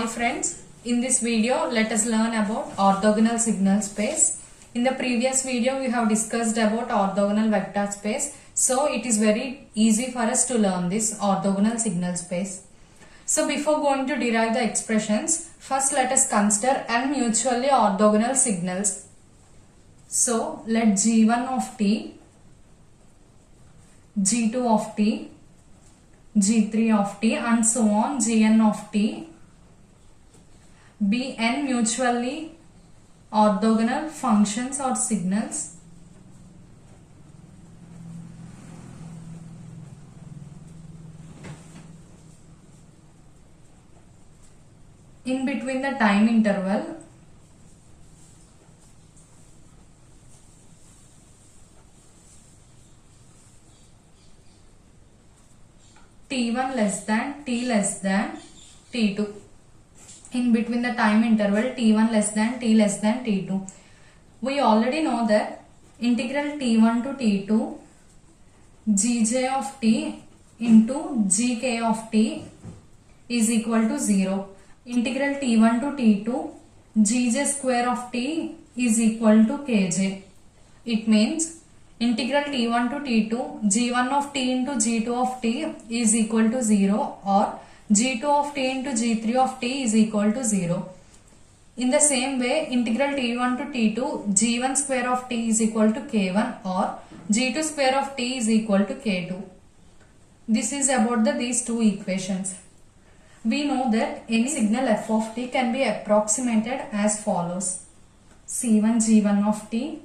Hi friends, in this video let us learn about orthogonal signal space. In the previous video we have discussed about orthogonal vector space. So it is very easy for us to learn this orthogonal signal space. So before going to derive the expressions, first let us consider n mutually orthogonal signals. So let G1 of t, G2 of t, G3 of t and so on Gn of t be n mutually orthogonal functions or signals in between the time interval t1 less than t less than t2. In between the time interval t1 less than t less than t2. We already know that integral t1 to t2 gj of t into gk of t is equal to 0. Integral t1 to t2 gj square of t is equal to kj. It means integral t1 to t2 g1 of t into g2 of t is equal to 0 or g2 of t into g3 of t is equal to 0. In the same way, integral t1 to t2 g1 square of t is equal to k1 or g2 square of t is equal to k2. This is about these two equations. We know that any signal f of t can be approximated as follows. c1 g1 of t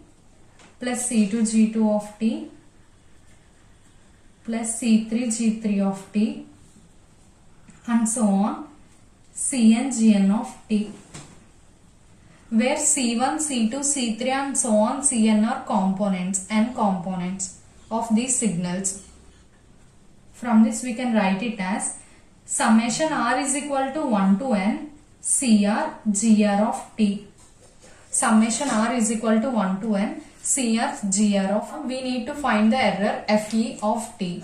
plus c2 g2 of t plus c3 g3 of t and so on Cn Gn of t, where C1, C2, C3 and so on Cn are components and components of these signals. From this we can write it as summation r is equal to 1 to n Cr Gr of t. Summation r is equal to 1 to n Cr Gr of, we need to find the error Fe of t.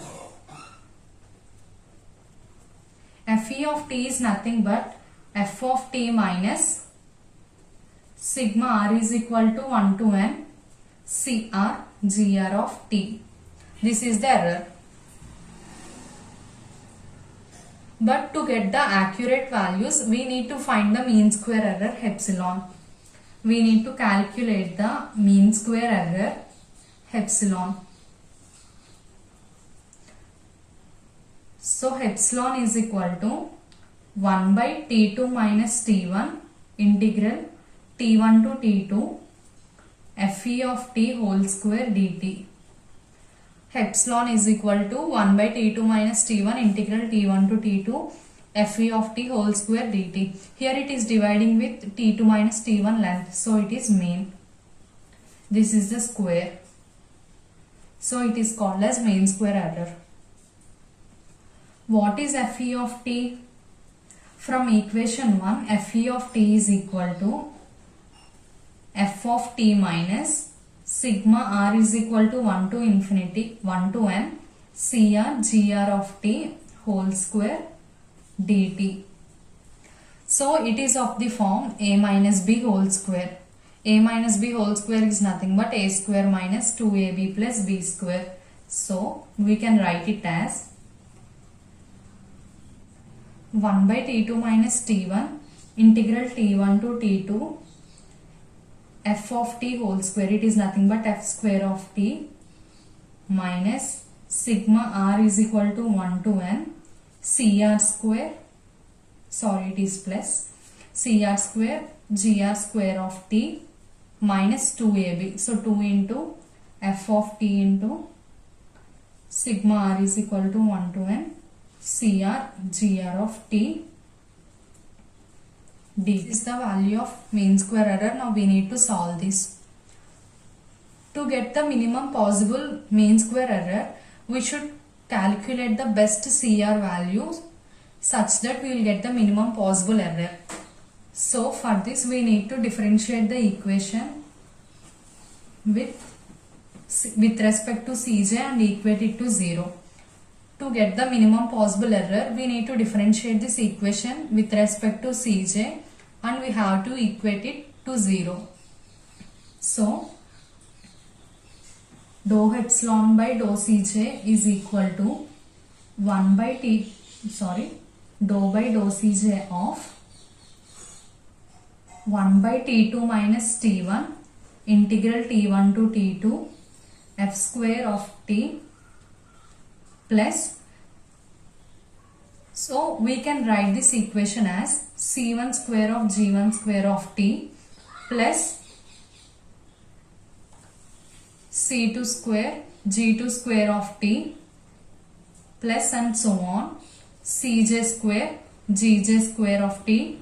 Fe of t is nothing but f of t minus sigma r is equal to 1 to n Cr Gr of t. This is the error. But to get the accurate values, we need to find the mean square error epsilon. We need to calculate the mean square error epsilon. So epsilon is equal to 1 by t2 minus t1 integral t1 to t2 Fe of t whole square dt. Epsilon is equal to 1 by t2 minus t1 integral t1 to t2 Fe of t whole square dt. Here it is dividing with t2 minus t1 length. So it is mean. This is the square. So it is called as mean square error. What is Fe of t? From equation 1, Fe of t is equal to f of t minus sigma r is equal to 1 to infinity 1 to n Cr Gr of t whole square dt. So it is of the form a minus b whole square. A minus b whole square is nothing but a square minus 2ab plus b square. So we can write it as 1 by t2 minus t1 integral t1 to t2 f of t whole square, it is nothing but f square of t minus sigma r is equal to 1 to n Cr square, sorry it is plus Cr square Gr square of t minus 2ab. So 2 into f of t into sigma r is equal to 1 to n Cr Gr of t d. This is the value of mean square error. Now we need to solve this. To get the minimum possible mean square error, we should calculate the best Cr values such that we will get the minimum possible error. So for this we need to differentiate the equation with respect to Cj and equate it to 0. To get the minimum possible error, we need to differentiate this equation with respect to Cj and we have to equate it to 0. So, dou epsilon by dou Cj is equal to 1 by dou by dou Cj of 1 by T2 minus T1 integral T1 to T2 f square of T plus, so we can write this equation as C1 square of G1 square of T plus C2 square G2 square of T plus and so on Cj square Gj square of T,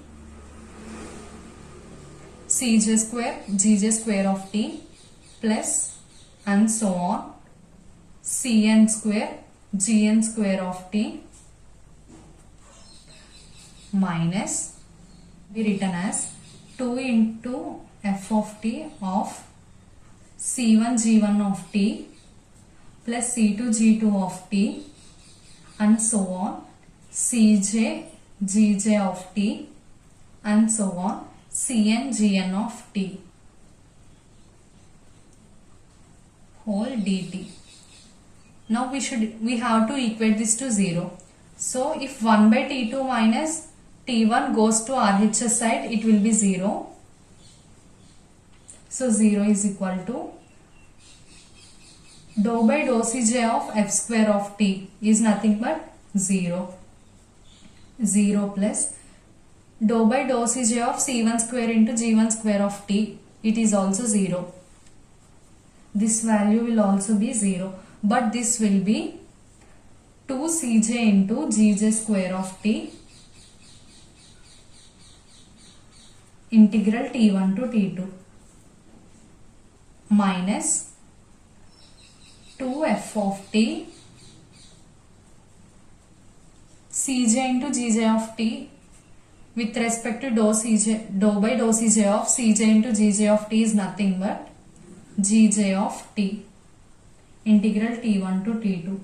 Cj square Gj square of T plus and so on Cn square Gn square of T minus be written as 2 into f of T of C1 G1 of T plus C2 G2 of T and so on Cj Gj of T and so on Cn Gn of T whole dt. Now we have to equate this to 0. So if 1 by T2 minus T1 goes to RHS side, it will be 0. So 0 is equal to dou by dou Cj of f square of T is nothing but 0. 0 plus dou by dou Cj of C1 square into G1 square of T, it is also 0. This value will also be 0, but this will be 2 Cj into Gj square of T integral T1 to T2 minus 2 f of T Cj into Gj of T with respect to dou by dou Cj of Cj into Gj of T is nothing but Gj of T integral T1 to T2.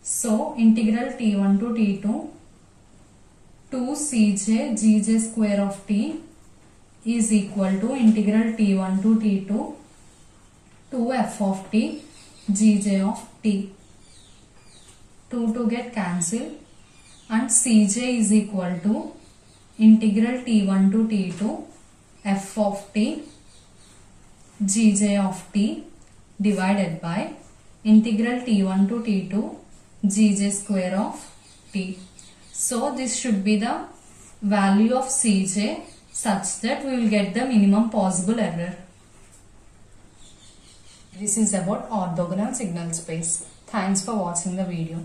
So integral T1 to T2 2 Cj Gj square of T is equal to integral T1 to T2 2 f of T Gj of T. 2 get cancelled and Cj is equal to integral T1 to T2 f of T Gj of T divided by integral T1 to T2 Gj square of T. So this should be the value of Cj such that we will get the minimum possible error. This is about orthogonal signal space. Thanks for watching the video.